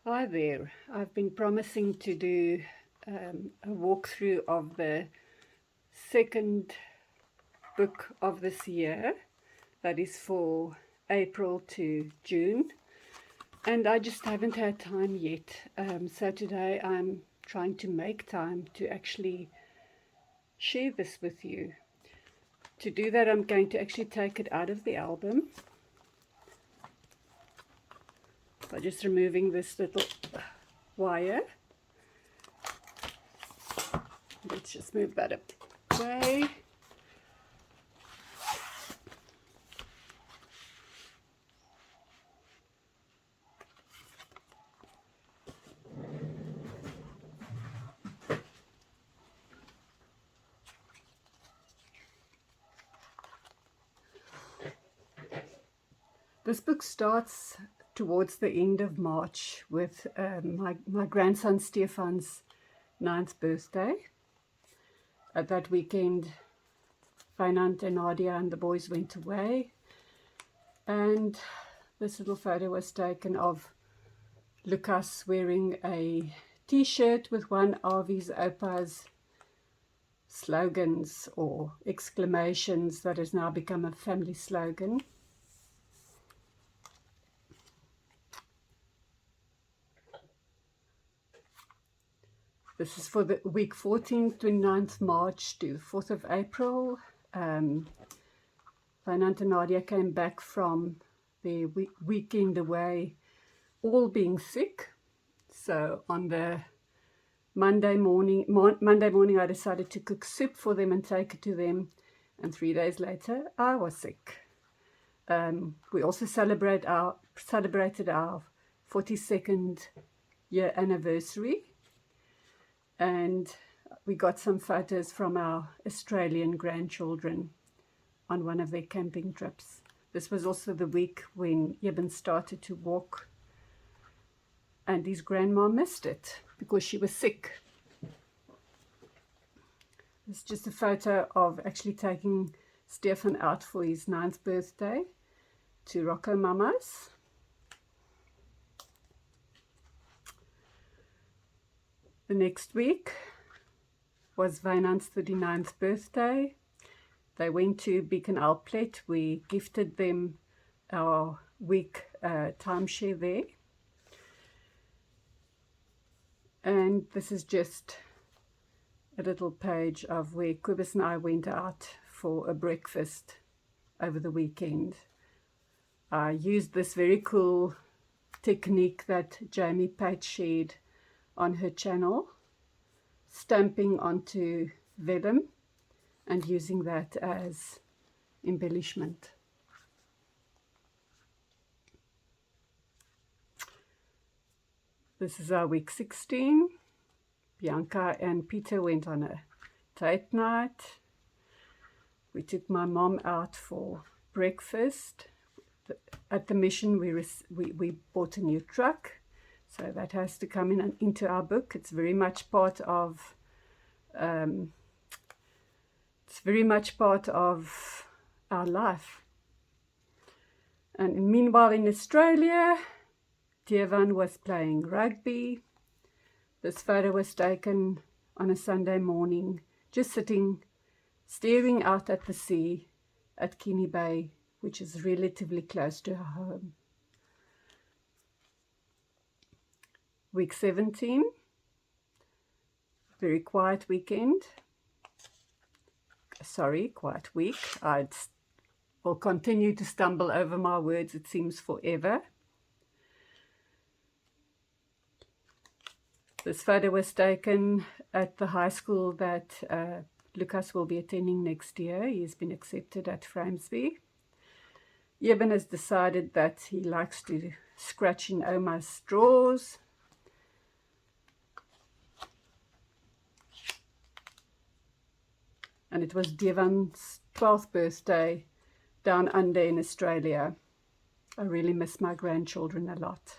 Hi there. I've been promising to do a walkthrough of the second book of this year, that is for April to June, and I just haven't had time yet. So today I'm trying to make time to actually share this with you. To do that, I'm going to actually take it out of the album by just removing this little wire. Let's just move that away. This book starts towards the end of March with my grandson Stefan's 9th birthday. At that weekend, Fynand and Nadia and the boys went away, and this little photo was taken of Lucas wearing a t-shirt with one of his opa's slogans or exclamations that has now become a family slogan. This is for the week 14th, 29th March to 4th of April. Fynand and Nadia came back from their weekend away, all being sick. So on the Monday morning, I decided to cook soup for them and take it to them. And 3 days later, I was sick. We also celebrated our 42nd year anniversary. And we got some photos from our Australian grandchildren on one of their camping trips. This was also the week when Eben started to walk, and his grandma missed it because she was sick. It's just a photo of actually taking Stefan out for his 9th birthday to Rocco Mama's. The next week was Wynand's 39th birthday. They went to Beacon Outlet. We gifted them our week timeshare there. And this is just a little page of where Kobus and I went out for a breakfast over the weekend. I used this very cool technique that Jamie Pate shared on her channel, stamping onto vellum and using that as embellishment. This is our week 16. Bianca and Peter went on a date night. We took my mom out for breakfast. At the mission we bought a new truck. So that has to come into our book. It's very much part of our life. And meanwhile in Australia, Devan was playing rugby. This photo was taken on a Sunday morning, just sitting, staring out at the sea at Kenny Bay, which is relatively close to our home. Week 17, very quiet weekend. Sorry, quiet week. I will continue to stumble over my words, it seems forever. This photo was taken at the high school that Lucas will be attending next year. He's been accepted at Framesby. Eben has decided that he likes to scratch in Oma's drawers. And it was Devan's 12th birthday down under in Australia. I really miss my grandchildren a lot.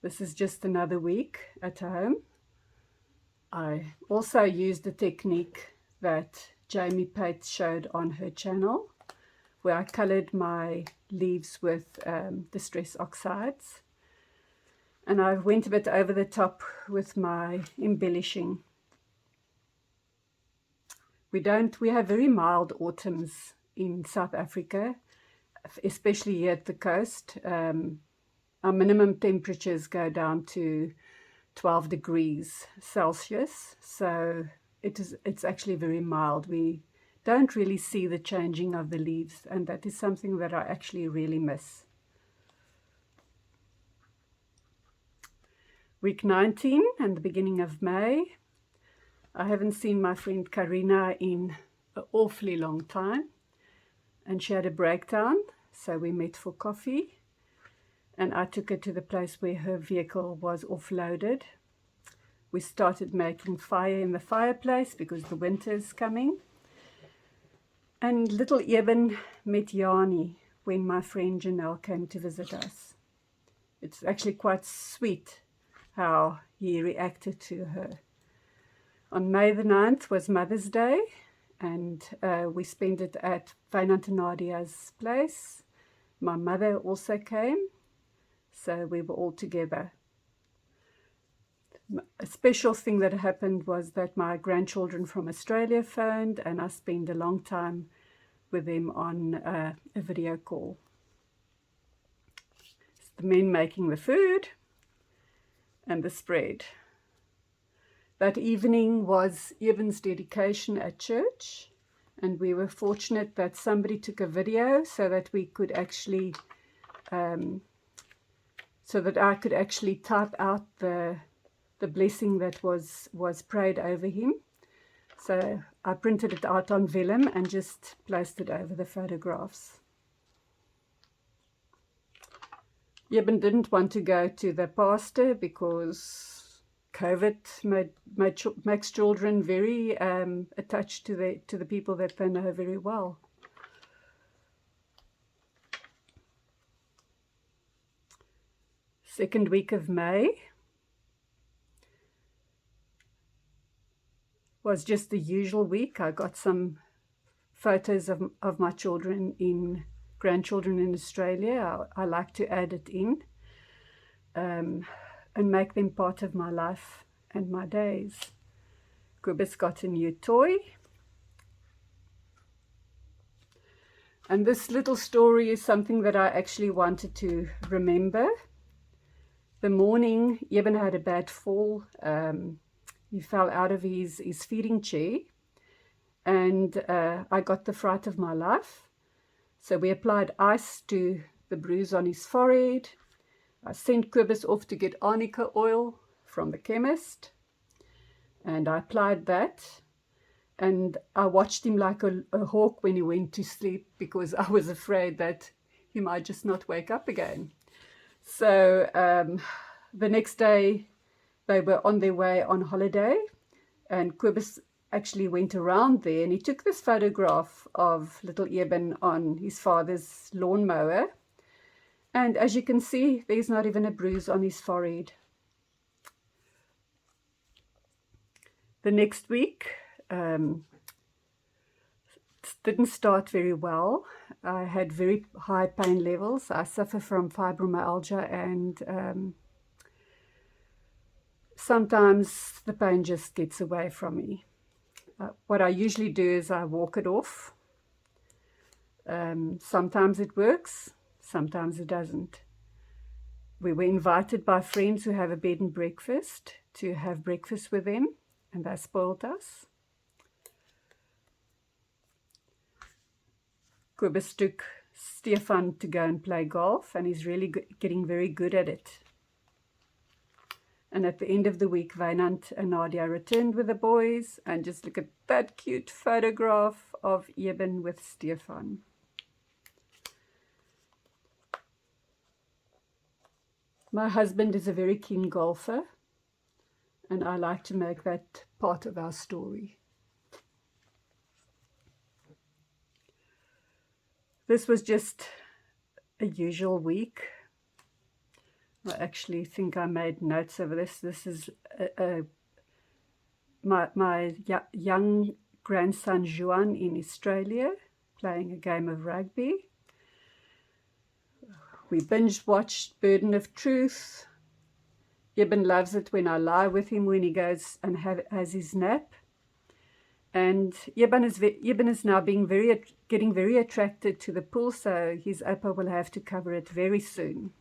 This is just another week at home. I also used the technique that Jamie Pate showed on her channel, where I coloured my leaves with distress oxides. And I went a bit over the top with my embellishing. We have very mild autumns in South Africa, especially here at the coast. Our minimum temperatures go down to 12 degrees Celsius, so it's actually very mild. We don't really see the changing of the leaves, and that is something that I actually really miss. Week 19 and the beginning of May. I haven't seen my friend Karina in an awfully long time, and she had a breakdown, so we met for coffee, and I took her to the place where her vehicle was offloaded. We started making fire in the fireplace because the winter is coming. And little Eben met Jani when my friend Janelle came to visit us. It's actually quite sweet how he reacted to her. On May the 9th was Mother's Day, and we spent it at Wynand and Nadia's place. My mother also came, so we were all together. A special thing that happened was that my grandchildren from Australia phoned, and I spent a long time with them on a video call. It's the men making the food and the spread. That evening was Eben's dedication at church, and we were fortunate that somebody took a video so that we could actually, so that I could actually type out the blessing that was prayed over him. So I printed it out on vellum and just placed it over the photographs. Eben didn't want to go to the pastor because COVID makes children very attached to the people that they know very well. Second week of May was just the usual week. I got some photos of my grandchildren in Australia. I like to add it in and make them part of my life and my days. Kobus got a new toy. And this little story is something that I actually wanted to remember. The morning, Eben had a bad fall. He fell out of his feeding chair, and I got the fright of my life. So we applied ice to the bruise on his forehead. I sent Kobus off to get arnica oil from the chemist, and I applied that. And I watched him like a hawk when he went to sleep, because I was afraid that he might just not wake up again. So the next day, they were on their way on holiday, and Kobus actually went around there, and he took this photograph of little Eben on his father's lawnmower. And as you can see, there's not even a bruise on his forehead. The next week didn't start very well. I had very high pain levels. I suffer from fibromyalgia, and sometimes the pain just gets away from me. What I usually do is I walk it off. Sometimes it works, sometimes it doesn't. We were invited by friends who have a bed and breakfast to have breakfast with them, and they spoiled us. Kobus took Stefan to go and play golf, and he's really getting very good at it. And at the end of the week, Wynand and Nadia returned with the boys, and just look at that cute photograph of Eben with Stefan. My husband is a very keen golfer, and I like to make that part of our story. This was just a usual week. I actually think I made notes of this. This is my young grandson Juan in Australia, playing a game of rugby. We binge watched Burden of Truth. Eben loves it when I lie with him when he goes and has his nap. And Eben is now getting very attracted to the pool, so his Opa will have to cover it very soon.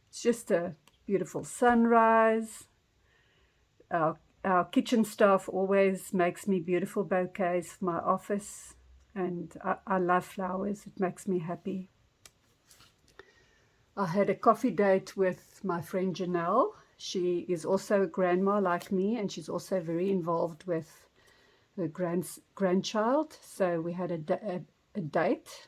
It's just a beautiful sunrise. Our kitchen staff always makes me beautiful bouquets for my office, and I love flowers. It makes me happy. I had a coffee date with my friend Janelle. She is also a grandma like me, and she's also very involved with her grandchild. So we had a date,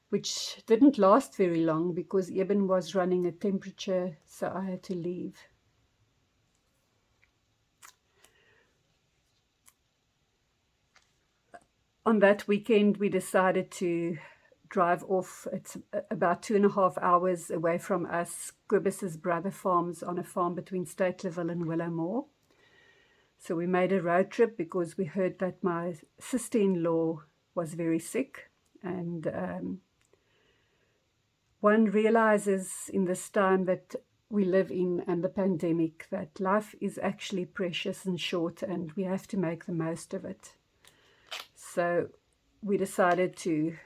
which didn't last very long because Eben was running a temperature, so I had to leave. On that weekend, we decided to drive off. It's about 2.5 hours away from us. Cobus's brother farms on a farm between Stateleville and Willowmore. So we made a road trip because we heard that my sister-in-law was very sick. And one realizes in this time that we live in and the pandemic that life is actually precious and short, and we have to make the most of it. So we decided to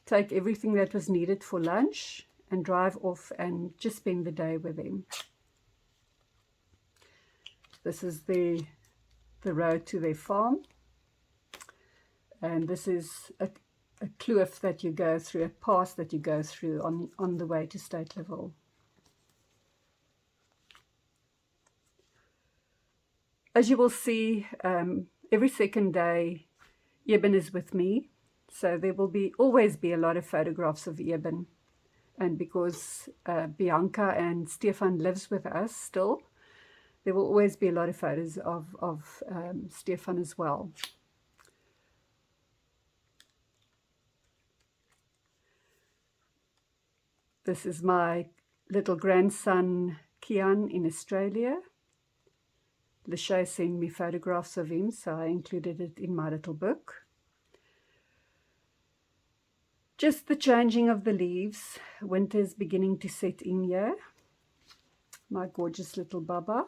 take everything that was needed for lunch and drive off and just spend the day with him. This is the road to their farm. And this is a kloof that you go through, a pass that you go through on the way to Stateleville. As you will see, every second day, Eben is with me. So there will always be a lot of photographs of Eben. And because Bianca and Stefan lives with us still, there will always be a lot of photos of Stefan as well. This is my little grandson, Kian, in Australia. Lachey sent me photographs of him, so I included it in my little book. Just the changing of the leaves. Winter's beginning to set in here. My gorgeous little Baba.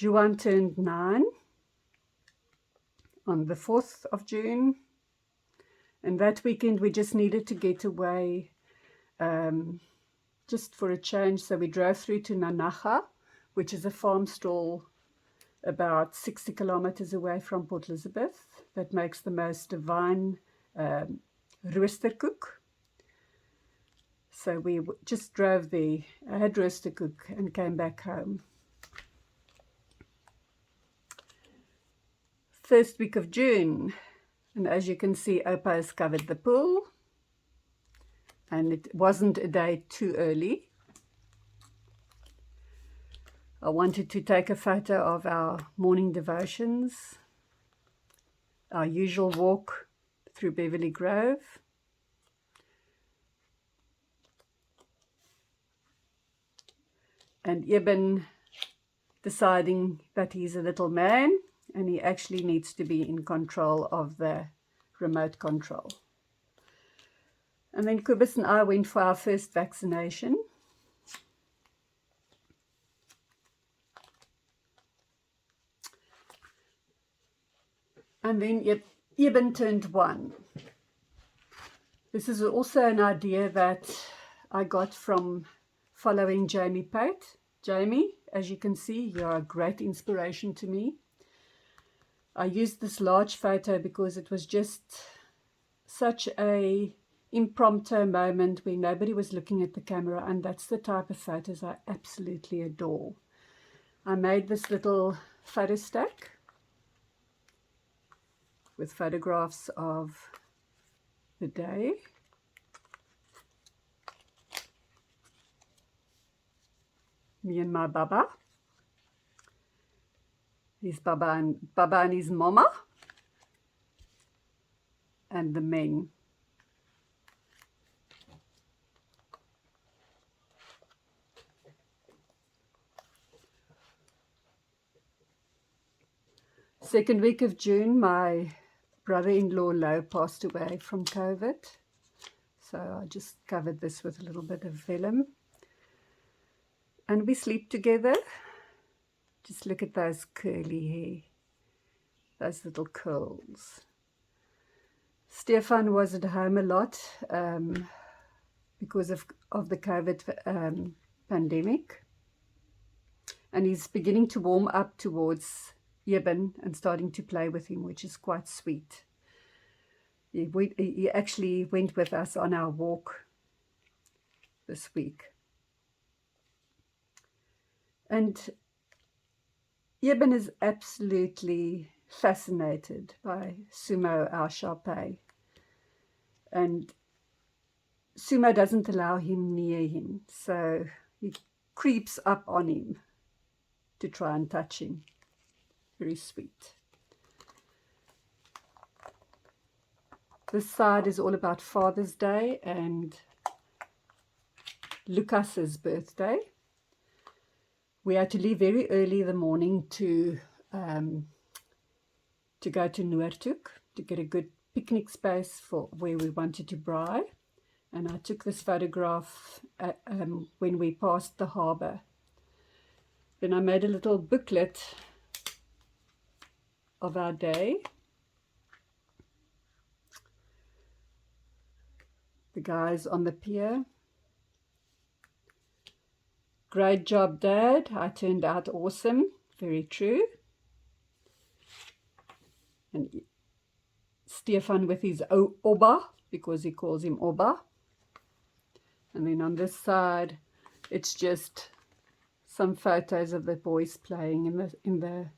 Juan turned 9 on the 4th of June. And that weekend we just needed to get away just for a change. So we drove through to Nanaga, which is a farm stall about 60 kilometers away from Port Elizabeth that makes the most divine roosterkoek. So we just drove there, I had roosterkoek and came back home. First week of June, and as you can see, Opa has covered the pool, and it wasn't a day too early. I wanted to take a photo of our morning devotions, our usual walk through Beverly Grove. And Eben deciding that he's a little man and he actually needs to be in control of the remote control. And then Cobus and I went for our first vaccination. And then Eben turned 1. This is also an idea that I got from following Jamie Pate. Jamie, as you can see, you're a great inspiration to me. I used this large photo because it was just such a impromptu moment where nobody was looking at the camera, and that's the type of photos I absolutely adore. I made this little photo stack with photographs of the day. Me and my Baba. His Baba and his Mama. And the men. Second week of June, my brother-in-law Lo passed away from COVID. So I just covered this with a little bit of vellum. And we sleep together. Just look at those curly hair, those little curls. Stefan was at home a lot because of the COVID pandemic. And he's beginning to warm up towards Eben and starting to play with him, which is quite sweet. He actually went with us on our walk this week. And Eben is absolutely fascinated by Sumo, our Shar-Pei. And Sumo doesn't allow him near him, so he creeps up on him to try and touch him. Very sweet. This side is all about Father's Day and Lucas's birthday. We had to leave very early in the morning to go to Noordhoek to get a good picnic space for where we wanted to braai. And I took this photograph when we passed the harbour. Then I made a little booklet of our day. The guys on the pier. Great job, Dad. I turned out awesome. Very true. And Stefan with his Oba, because he calls him Oba. And then on this side, it's just some photos of the boys playing in the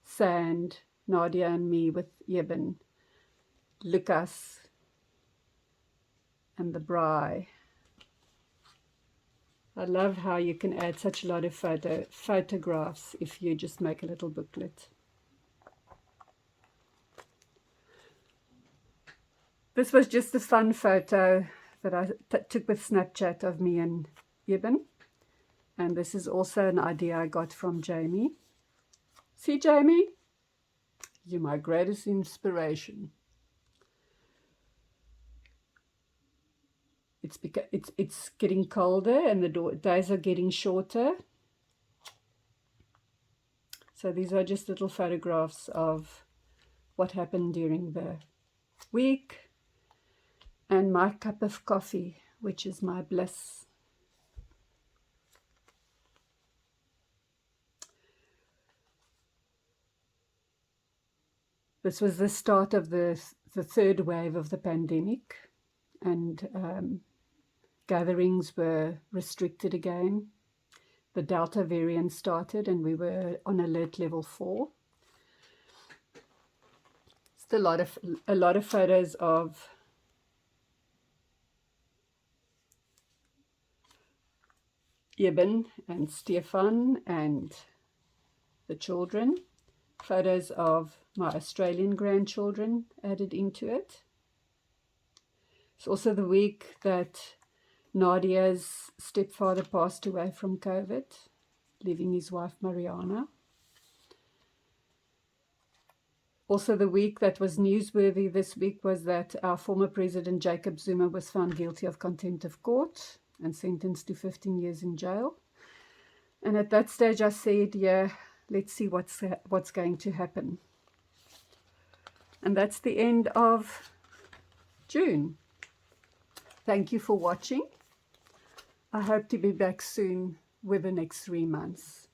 sand. Nadia and me with Eben, Lucas, and the braai. I love how you can add such a lot of photographs if you just make a little booklet. This was just a fun photo that I took with Snapchat of me and Eben. And this is also an idea I got from Jamie. See, Jamie? You're my greatest inspiration. It's getting colder and the days are getting shorter. So these are just little photographs of what happened during the week. And my cup of coffee, which is my bliss. This was the start of the third wave of the pandemic, and gatherings were restricted again. The Delta variant started and we were on alert level 4. Just a lot of photos of Eben and Stefan and the children. Photos of my Australian grandchildren added into it. It's also the week that Nadia's stepfather passed away from COVID, leaving his wife Mariana. Also the week that was newsworthy this week was that our former president Jacob Zuma was found guilty of contempt of court and sentenced to 15 years in jail. And at that stage I said, yeah, let's see what's going to happen. And that's the end of June. Thank you for watching. I hope to be back soon with the next 3 months.